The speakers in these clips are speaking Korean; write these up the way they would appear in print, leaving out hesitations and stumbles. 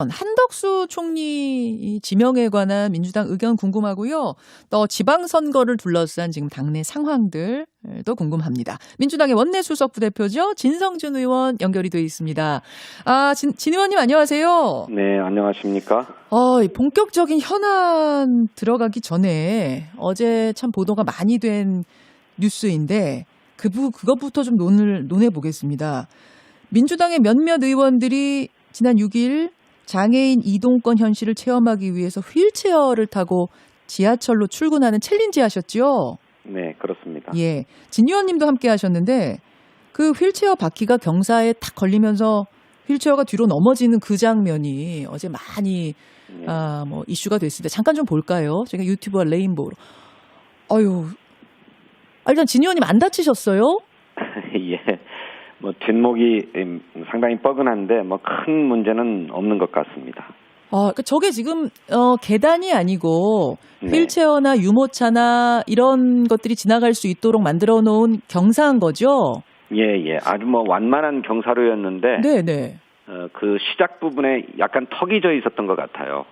한덕수 총리 지명에 관한 민주당 의견 궁금하고요. 또 지방선거를 둘러싼 지금 당내 상황들도 궁금합니다. 민주당의 원내 수석 부대표죠. 진성준 의원 연결이 되어 있습니다. 진 의원님 안녕하세요. 네, 안녕하십니까? 본격적인 현안 들어가기 전에 어제 참 보도가 많이 된 뉴스인데 그것부터 좀 논해 보겠습니다. 민주당의 몇몇 의원들이 지난 6일 장애인 이동권 현실을 체험하기 위해서 휠체어를 타고 지하철로 출근하는 챌린지 하셨죠? 네, 그렇습니다. 예. 진 의원님도 함께 하셨는데 그 휠체어 바퀴가 경사에 탁 걸리면서 휠체어가 뒤로 넘어지는 그 장면이 어제 많이 이슈가 됐습니다. 잠깐 좀 볼까요? 제가 유튜브와 레인보우로. 일단 진 의원님 안 다치셨어요? 예. 뒷목이 상당히 뻐근한데 큰 문제는 없는 것 같습니다. 그러니까 저게 지금 계단이 아니고 네. 휠체어나 유모차나 이런 것들이 지나갈 수 있도록 만들어 놓은 경사인 거죠? 예. 아주 완만한 경사로였는데 네네. 그 시작 부분에 약간 턱이 져 있었던 것 같아요.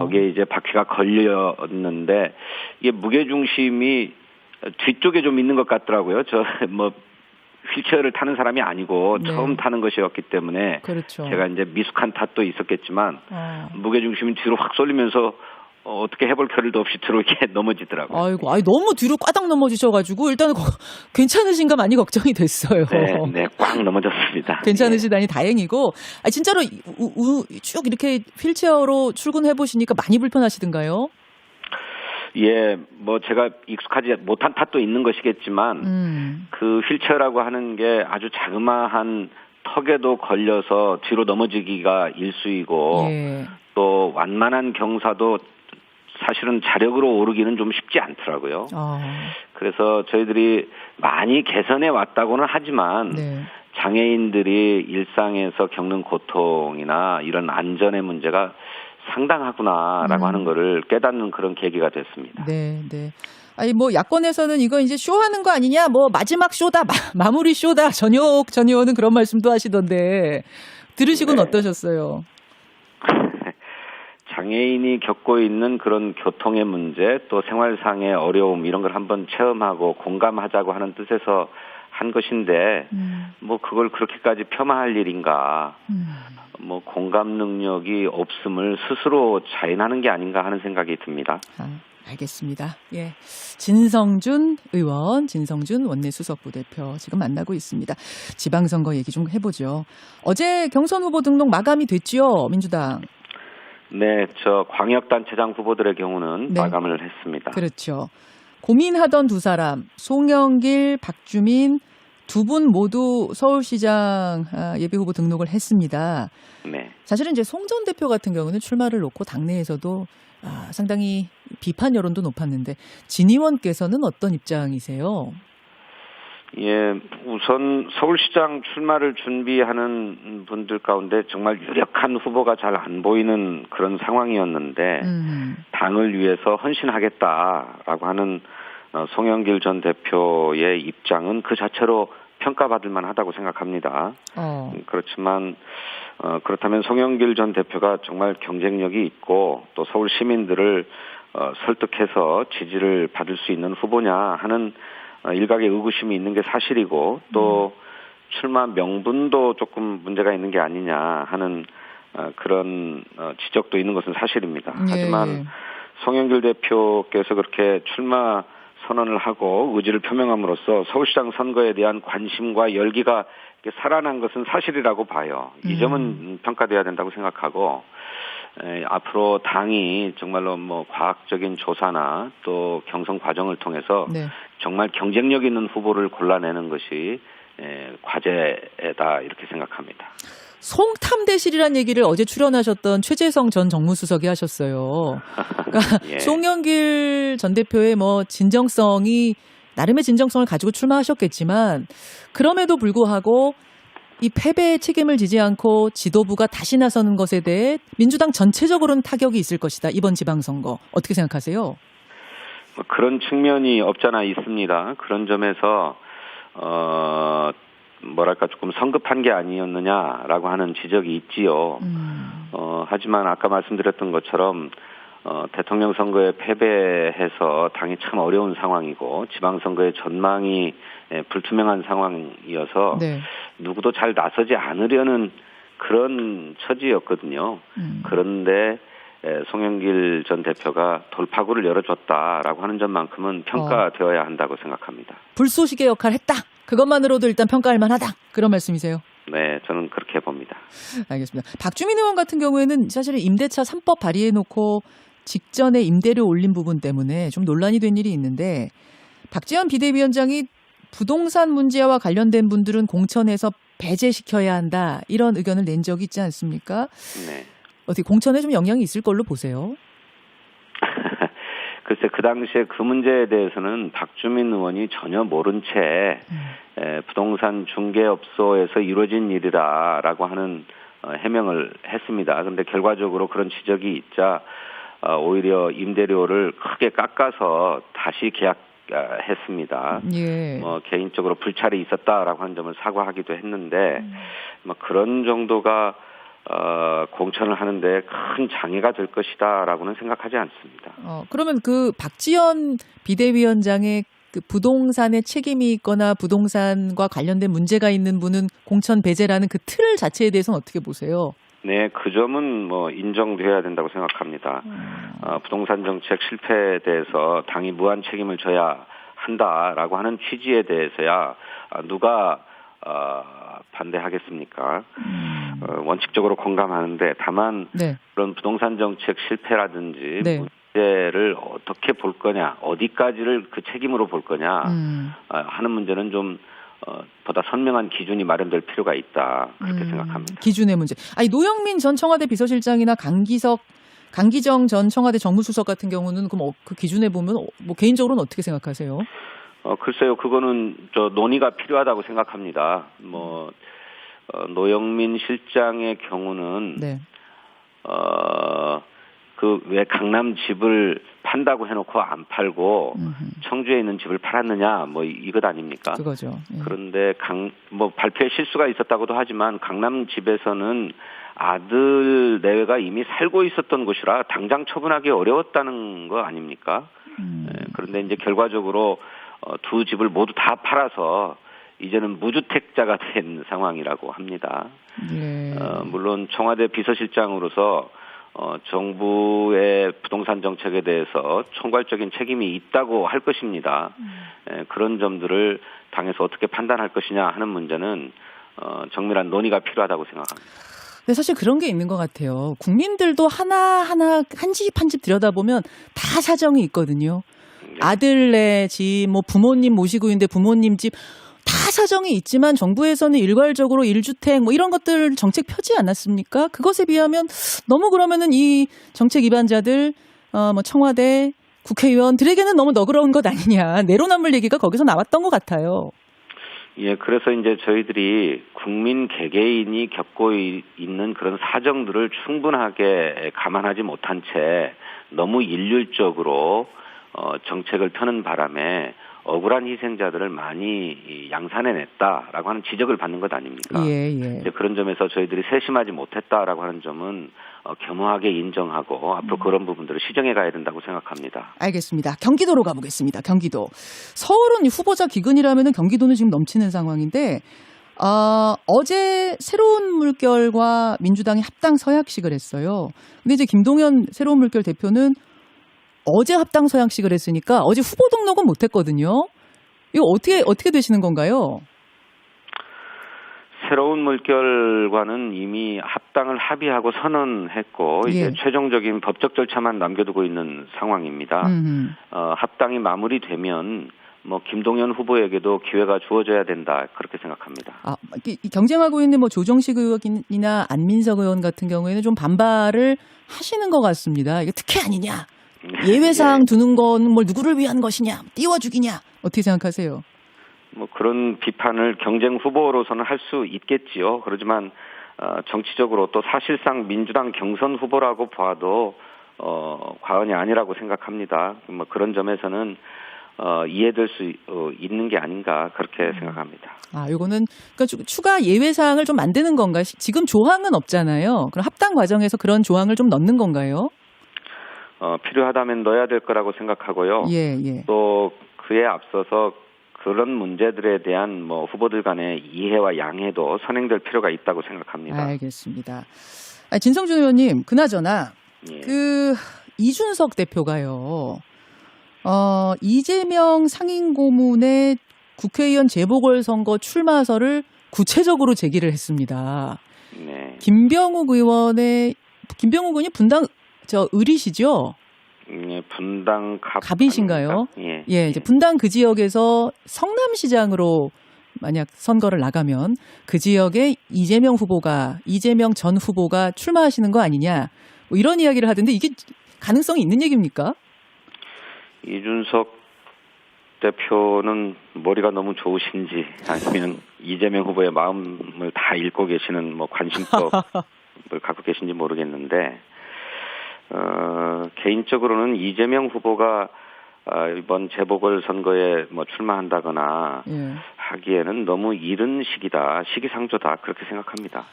거기에 이제 바퀴가 걸렸는데 이게 무게 중심이 뒤쪽에 좀 있는 것 같더라고요. 휠체어를 타는 사람이 아니고 네. 처음 타는 것이었기 때문에 그렇죠. 제가 이제 미숙한 탓도 있었겠지만 무게중심이 뒤로 확 쏠리면서 어떻게 해볼 겨를도 없이 뒤로 이렇게 넘어지더라고요. 너무 뒤로 꽈당 넘어지셔가지고 일단은 괜찮으신가 많이 걱정이 됐어요. 네, 꽉 넘어졌습니다. 괜찮으시다니 다행이고 진짜로 쭉 이렇게 휠체어로 출근해 보시니까 많이 불편하시던가요? 예, 제가 익숙하지 못한 탓도 있는 것이겠지만, 그 휠체어라고 하는 게 아주 자그마한 턱에도 걸려서 뒤로 넘어지기가 일쑤이고, 예. 또 완만한 경사도 사실은 자력으로 오르기는 좀 쉽지 않더라고요. 그래서 저희들이 많이 개선해 왔다고는 하지만, 네. 장애인들이 일상에서 겪는 고통이나 이런 안전의 문제가 상당하구나라고 하는 거를 깨닫는 그런 계기가 됐습니다. 네. 야권에서는 이거 이제 쇼하는 거 아니냐, 마지막 쇼다, 마무리 쇼다, 전 의원은 그런 말씀도 하시던데 들으시고는 네. 어떠셨어요? 장애인이 겪고 있는 그런 교통의 문제, 또 생활상의 어려움 이런 걸 한번 체험하고 공감하자고 하는 뜻에서 한 것인데, 그걸 그렇게까지 폄하할 일인가? 공감 능력이 없음을 스스로 자인하는 게 아닌가 하는 생각이 듭니다. 알겠습니다. 예. 진성준 의원, 진성준 원내 수석부 대표 지금 만나고 있습니다. 지방선거 얘기 좀 해보죠. 어제 경선 후보 등록 마감이 됐죠, 민주당. 네, 광역단체장 후보들의 경우는 마감을 했습니다. 그렇죠. 고민하던 두 사람, 송영길, 박주민 두 분 모두 서울시장 예비후보 등록을 했습니다. 네. 사실은 이제 송 전 대표 같은 경우는 출마를 놓고 당내에서도 상당히 비판 여론도 높았는데 진 의원께서는 어떤 입장이세요? 예, 우선 서울시장 출마를 준비하는 분들 가운데 정말 유력한 후보가 잘 안 보이는 그런 상황이었는데 당을 위해서 헌신하겠다라고 하는 송영길 전 대표의 입장은 그 자체로 평가받을 만하다고 생각합니다. 그렇지만 그렇다면 송영길 전 대표가 정말 경쟁력이 있고 또 서울 시민들을 설득해서 지지를 받을 수 있는 후보냐 하는 일각의 의구심이 있는 게 사실이고 또 출마 명분도 조금 문제가 있는 게 아니냐 하는 그런 지적도 있는 것은 사실입니다. 하지만 송영길 대표께서 그렇게 출마 선언을 하고 의지를 표명함으로써 서울시장 선거에 대한 관심과 열기가 살아난 것은 사실이라고 봐요. 이 점은 평가돼야 된다고 생각하고 앞으로 당이 정말로 과학적인 조사나 또 경선 과정을 통해서 정말 경쟁력 있는 후보를 골라내는 것이 과제다 이렇게 생각합니다. 송탐대실이라는 얘기를 어제 출연하셨던 최재성 전 정무수석이 하셨어요. 그러니까 송영길 전 대표의 나름의 진정성을 가지고 출마하셨겠지만 그럼에도 불구하고 이 패배의 책임을 지지 않고 지도부가 다시 나서는 것에 대해 민주당 전체적으로는 타격이 있을 것이다. 이번 지방선거. 어떻게 생각하세요? 그런 측면이 없잖아 있습니다. 그런 점에서 뭐랄까 조금 성급한 게 아니었느냐라고 하는 지적이 있지요. 하지만 아까 말씀드렸던 것처럼 대통령 선거에 패배해서 당이 참 어려운 상황이고 지방선거의 전망이 불투명한 상황이어서 네. 누구도 잘 나서지 않으려는 그런 처지였거든요. 그런데 송영길 전 대표가 돌파구를 열어줬다라고 하는 점만큼은 평가되어야 한다고 생각합니다. 불쏘시개 역할을 했다. 그것만으로도 일단 평가할 만하다. 그런 말씀이세요? 네, 저는 그렇게 봅니다. 알겠습니다. 박주민 의원 같은 경우에는 사실은 임대차 3법 발의해놓고 직전에 임대료 올린 부분 때문에 좀 논란이 된 일이 있는데 박지원 비대위원장이 부동산 문제와 관련된 분들은 공천에서 배제시켜야 한다. 이런 의견을 낸 적이 있지 않습니까? 네. 어떻게 공천에 좀 영향이 있을 걸로 보세요? 글쎄 그 당시에 그 문제에 대해서는 박주민 의원이 전혀 모른 채 부동산 중개업소에서 이루어진 일이다라고 하는 해명을 했습니다. 그런데 결과적으로 그런 지적이 있자 오히려 임대료를 크게 깎아서 다시 계약했습니다. 예. 개인적으로 불찰이 있었다라고 하는 점을 사과하기도 했는데 그런 정도가 공천을 하는데 큰 장애가 될 것이다라고는 생각하지 않습니다. 그러면 그 박지원 비대위원장의 그 부동산에 책임이 있거나 부동산과 관련된 문제가 있는 분은 공천 배제라는 그 틀 자체에 대해서는 어떻게 보세요? 네, 그 점은 인정돼야 된다고 생각합니다. 부동산 정책 실패에 대해서 당이 무한 책임을 져야 한다라고 하는 취지에 대해서야 누가 반대하겠습니까? 원칙적으로 공감하는데 다만 네. 그런 부동산 정책 실패라든지 네. 문제를 어떻게 볼 거냐, 어디까지를 그 책임으로 볼 거냐 하는 문제는 좀 보다 선명한 기준이 마련될 필요가 있다 그렇게 생각합니다. 기준의 문제. 아니 노영민 전 청와대 비서실장이나 강기정 전 청와대 정무수석 같은 경우는 그럼 그 기준에 보면 개인적으로는 어떻게 생각하세요? 글쎄요, 그거는 논의가 필요하다고 생각합니다. 노영민 실장의 경우는 네. 그 왜 강남 집을 판다고 해놓고 안 팔고 청주에 있는 집을 팔았느냐 이것 아닙니까? 그거죠. 예. 그런데 발표에 실수가 있었다고도 하지만 강남 집에서는 아들 내외가 이미 살고 있었던 곳이라 당장 처분하기 어려웠다는 거 아닙니까? 그런데 이제 결과적으로 두 집을 모두 다 팔아서 이제는 무주택자가 된 상황이라고 합니다. 예. 물론 청와대 비서실장으로서 정부의 부동산 정책에 대해서 총괄적인 책임이 있다고 할 것입니다. 그런 점들을 당에서 어떻게 판단할 것이냐 하는 문제는 정밀한 논의가 필요하다고 생각합니다. 근데 사실 그런 게 있는 것 같아요. 국민들도 하나하나 한 집 한 집 들여다보면 다 사정이 있거든요. 네. 아들네 집, 부모님 모시고 있는데 부모님 집 다 사정이 있지만 정부에서는 일괄적으로 1주택 이런 것들 정책 펴지 않았습니까? 그것에 비하면 너무 그러면은 이 정책 위반자들 청와대 국회의원들에게는 너무 너그러운 것 아니냐. 내로남불 얘기가 거기서 나왔던 것 같아요. 예, 그래서 이제 저희들이 국민 개개인이 겪고 있는 그런 사정들을 충분하게 감안하지 못한 채 너무 일률적으로 정책을 펴는 바람에 억울한 희생자들을 많이 양산해냈다라고 하는 지적을 받는 것 아닙니까? 예. 이제 그런 점에서 저희들이 세심하지 못했다라고 하는 점은 겸허하게 인정하고 앞으로 그런 부분들을 시정해 가야 된다고 생각합니다. 알겠습니다. 경기도로 가보겠습니다. 경기도. 서울은 후보자 기근이라면 경기도는 지금 넘치는 상황인데 어제 새로운 물결과 민주당이 합당 서약식을 했어요. 근데 이제 김동연 새로운 물결 대표는 어제 합당 서약식을 했으니까 어제 후보 등록은 못했거든요. 이거 어떻게 되시는 건가요? 새로운 물결과는 이미 합당을 합의하고 선언했고 이제 최종적인 법적 절차만 남겨두고 있는 상황입니다. 합당이 마무리되면 김동연 후보에게도 기회가 주어져야 된다 그렇게 생각합니다. 경쟁하고 있는 조정식 의원이나 안민석 의원 같은 경우에는 좀 반발을 하시는 것 같습니다. 이게 특혜 아니냐? 예외사항 두는 건 누구를 위한 것이냐? 띄워주기냐? 어떻게 생각하세요? 그런 비판을 경쟁 후보로서는 할 수 있겠지요. 그렇지만 정치적으로 또 사실상 민주당 경선 후보라고 봐도 과언이 아니라고 생각합니다. 그런 점에서는 이해될 수 있는 게 아닌가 그렇게 생각합니다. 요거는 그러니까 추가 예외 사항을 좀 만드는 건가요? 지금 조항은 없잖아요. 그럼 합당 과정에서 그런 조항을 좀 넣는 건가요? 필요하다면 넣어야 될 거라고 생각하고요. 예. 또 그에 앞서서 그런 문제들에 대한 후보들 간의 이해와 양해도 선행될 필요가 있다고 생각합니다. 알겠습니다. 진성준 의원님, 그나저나 예. 이준석 대표가요. 이재명 상임고문의 국회의원 재보궐선거 출마설을 구체적으로 제기를 했습니다. 네. 김병욱 의원이 분당 을이시죠? 예, 분당 갑이신가요? 예. 이제 분당 그 지역에서 성남시장으로 만약 선거를 나가면 그 지역에 이재명 전 후보가 출마하시는 거 아니냐? 이런 이야기를 하던데 이게 가능성이 있는 얘기입니까? 이준석 대표는 머리가 너무 좋으신지 아니면 이재명 후보의 마음을 다 읽고 계시는 관심법을 갖고 계신지 모르겠는데 개인적으로는 이재명 후보가 이번 재보궐선거에 출마한다거나 하기에는 너무 이른 시기다, 시기상조다 그렇게 생각합니다.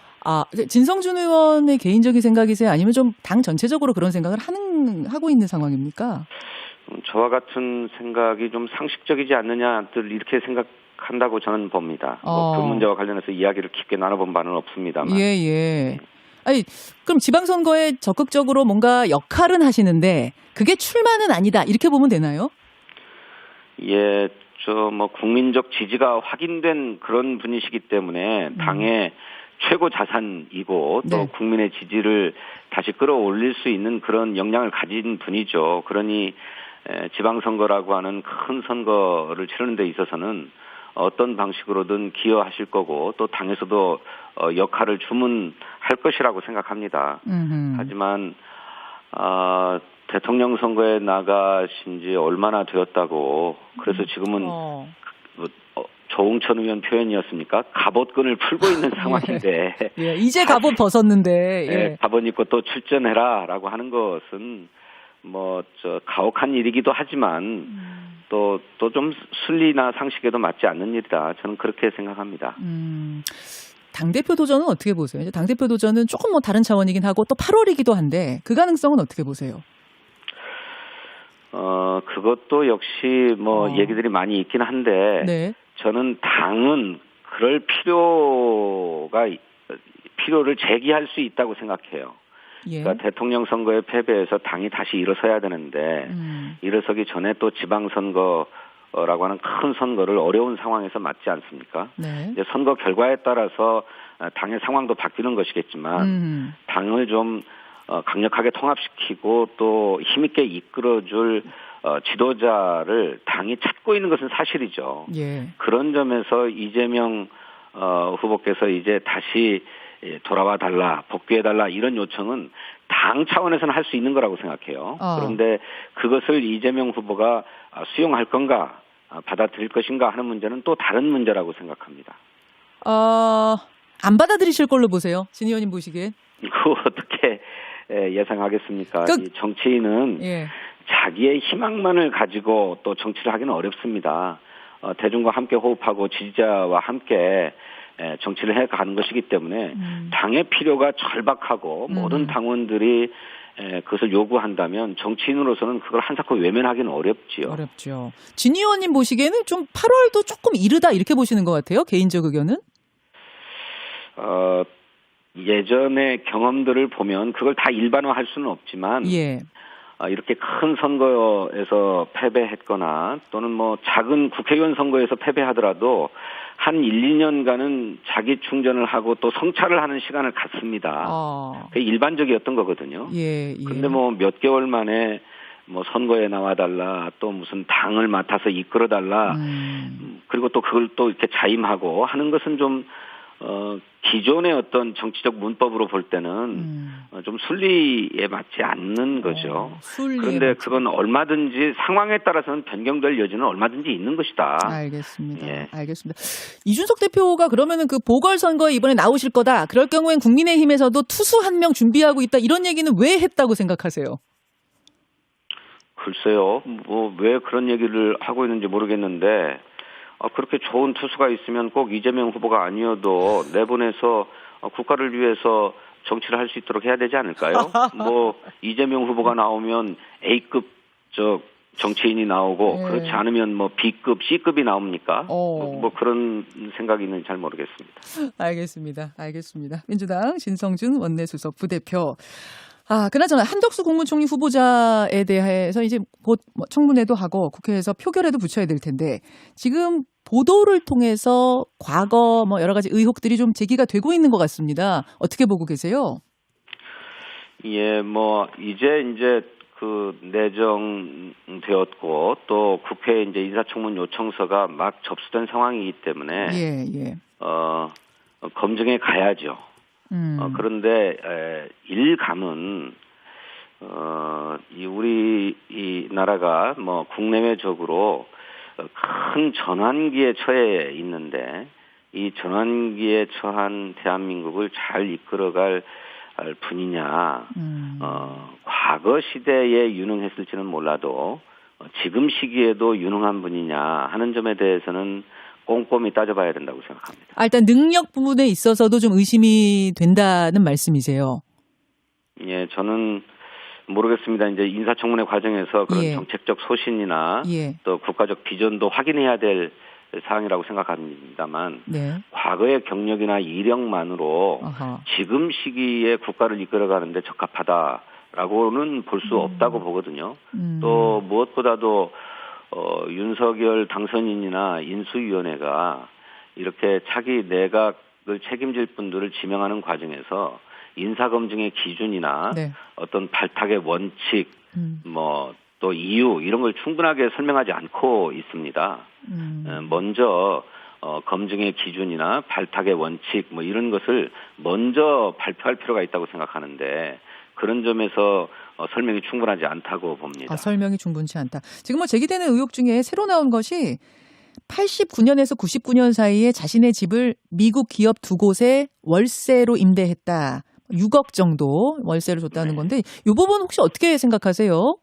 진성준 의원의 개인적인 생각이세요? 아니면 좀 당 전체적으로 그런 생각을 하고 있는 상황입니까? 저와 같은 생각이 좀 상식적이지 않느냐들 이렇게 생각한다고 저는 봅니다. 그 문제와 관련해서 이야기를 깊게 나눠본 바는 없습니다만. 예. 그럼 지방선거에 적극적으로 뭔가 역할은 하시는데 그게 출마는 아니다 이렇게 보면 되나요? 예, 국민적 지지가 확인된 그런 분이시기 때문에 당의 최고 자산이고 또 국민의 지지를 다시 끌어올릴 수 있는 그런 역량을 가진 분이죠. 그러니 지방선거라고 하는 큰 선거를 치르는 데 있어서는 어떤 방식으로든 기여하실 거고 또 당에서도 역할을 주문할 것이라고 생각합니다. 하지만 대통령 선거에 나가신 지 얼마나 되었다고 그래서 지금은 조홍천 의원 표현이었습니까? 갑옷끈을 풀고 있는 상황인데 이제 갑옷 벗었는데 갑옷 입고 또 출전해라라고 하는 것은 가혹한 일이기도 하지만 또 좀 순리나 상식에도 맞지 않는 일이다. 저는 그렇게 생각합니다. 당대표 도전은 어떻게 보세요? 이제 당대표 도전은 조금 다른 차원이긴 하고 또 8월이기도 한데 그 가능성은 어떻게 보세요? 그것도 역시 얘기들이 많이 있긴 한데 저는 당은 그럴 필요를 제기할 수 있다고 생각해요. 그러니까 대통령 선거에 패배해서 당이 다시 일어서야 되는데 일어서기 전에 또 지방선거라고 하는 큰 선거를 어려운 상황에서 맞지 않습니까? 이제 선거 결과에 따라서 당의 상황도 바뀌는 것이겠지만 당을 좀 강력하게 통합시키고 또 힘있게 이끌어줄 지도자를 당이 찾고 있는 것은 사실이죠. 그런 점에서 이재명 후보께서 이제 다시 돌아와 달라, 복귀해 달라 이런 요청은 당 차원에서는 할 수 있는 거라고 생각해요. 그런데 그것을 이재명 후보가 수용할 건가, 받아들일 것인가 하는 문제는 또 다른 문제라고 생각합니다. 안 받아들이실 걸로 보세요. 진 의원님 보시기엔. 그거 어떻게 예상하겠습니까? 이 정치인은 자기의 희망만을 가지고 또 정치를 하기는 어렵습니다. 대중과 함께 호흡하고 지지자와 함께 정치를 해가는 것이기 때문에 당의 필요가 절박하고 모든 당원들이 그것을 요구한다면 정치인으로서는 그걸 한사코 외면하기는 어렵지요. 어렵죠. 진 의원님 보시기에는 좀 8월도 조금 이르다 이렇게 보시는 것 같아요. 개인적 의견은? 예전의 경험들을 보면 그걸 다 일반화할 수는 없지만 이렇게 큰 선거에서 패배했거나 또는 작은 국회의원 선거에서 패배하더라도 한 1, 2년간은 자기 충전을 하고 또 성찰을 하는 시간을 갖습니다. 그게 일반적이었던 거거든요. 그런데 몇 개월 만에 선거에 나와달라 또 무슨 당을 맡아서 이끌어달라 그리고 또 그걸 또 이렇게 자임하고 하는 것은 좀 기존의 어떤 정치적 문법으로 볼 때는 좀 순리에 맞지 않는 거죠. 그런데 그건 얼마든지 상황에 따라서는 변경될 여지는 얼마든지 있는 것이다. 알겠습니다. 알겠습니다. 이준석 대표가 그러면은 그 보궐선거에 이번에 나오실 거다. 그럴 경우엔 국민의힘에서도 투수 한 명 준비하고 있다. 이런 얘기는 왜 했다고 생각하세요? 글쎄요. 뭐 왜 그런 얘기를 하고 있는지 모르겠는데 그렇게 좋은 투수가 있으면 꼭 이재명 후보가 아니어도 내보내서 국가를 위해서 정치를 할 수 있도록 해야 되지 않을까요? 뭐 이재명 후보가 나오면 A급 정치인이 나오고 네. 그렇지 않으면 뭐 B급, C급이 나옵니까? 뭐 그런 생각이 있는지 잘 모르겠습니다. 알겠습니다. 민주당 신성준 원내수석 부대표. 그나저나 한덕수 국무총리 후보자에 대해서 이제 곧 청문회도 하고 국회에서 표결에도 붙여야 될 텐데 지금 보도를 통해서 과거 여러 가지 의혹들이 좀 제기가 되고 있는 것 같습니다. 어떻게 보고 계세요? 예, 뭐 이제 그 내정되었고 또 국회에 이제 인사청문 요청서가 막 접수된 상황이기 때문에 검증에 가야죠. 그런데 일감은 우리 나라가 뭐 국내외적으로 큰 전환기에 처해 있는데 이 전환기에 처한 대한민국을 잘 이끌어갈 분이냐, 과거 시대에 유능했을지는 몰라도 지금 시기에도 유능한 분이냐 하는 점에 대해서는 꼼꼼히 따져봐야 된다고 생각합니다. 일단 능력 부분에 있어서도 좀 의심이 된다는 말씀이세요? 예, 저는 모르겠습니다. 이제 인사청문회 과정에서 그런 정책적 소신이나 또 국가적 비전도 확인해야 될 사항이라고 생각합니다만 과거의 경력이나 이력만으로 지금 시기에 국가를 이끌어가는데 적합하다라고는 볼 수 없다고 보거든요. 또 무엇보다도 윤석열 당선인이나 인수위원회가 이렇게 차기 내각을 책임질 분들을 지명하는 과정에서 인사검증의 기준이나 어떤 발탁의 원칙, 또 이유 이런 걸 충분하게 설명하지 않고 있습니다. 먼저 검증의 기준이나 발탁의 원칙 이런 것을 먼저 발표할 필요가 있다고 생각하는데 그런 점에서 설명이 충분하지 않다고 봅니다. 설명이 충분치 않다. 지금 제기되는 의혹 중에 새로 나온 것이 89년에서 99년 사이에 자신의 집을 미국 기업 2곳에 월세로 임대했다. 6억 정도 월세를 줬다는 건데 이 부분 혹시 어떻게 생각하세요?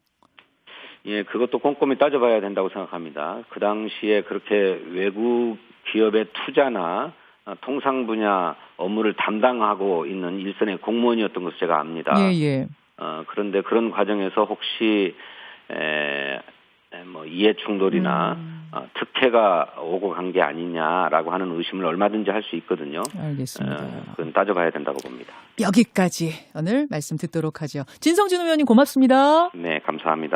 예, 그것도 꼼꼼히 따져봐야 된다고 생각합니다. 그 당시에 그렇게 외국 기업의 투자나 통상 분야 업무를 담당하고 있는 일선의 공무원이었던 것을 제가 압니다. 그런데 그런 과정에서 혹시 이해 충돌이나 특혜가 오고 간 게 아니냐라고 하는 의심을 얼마든지 할 수 있거든요. 알겠습니다. 그건 따져봐야 된다고 봅니다. 여기까지 오늘 말씀 듣도록 하죠. 진성준 의원님 고맙습니다. 네, 감사합니다.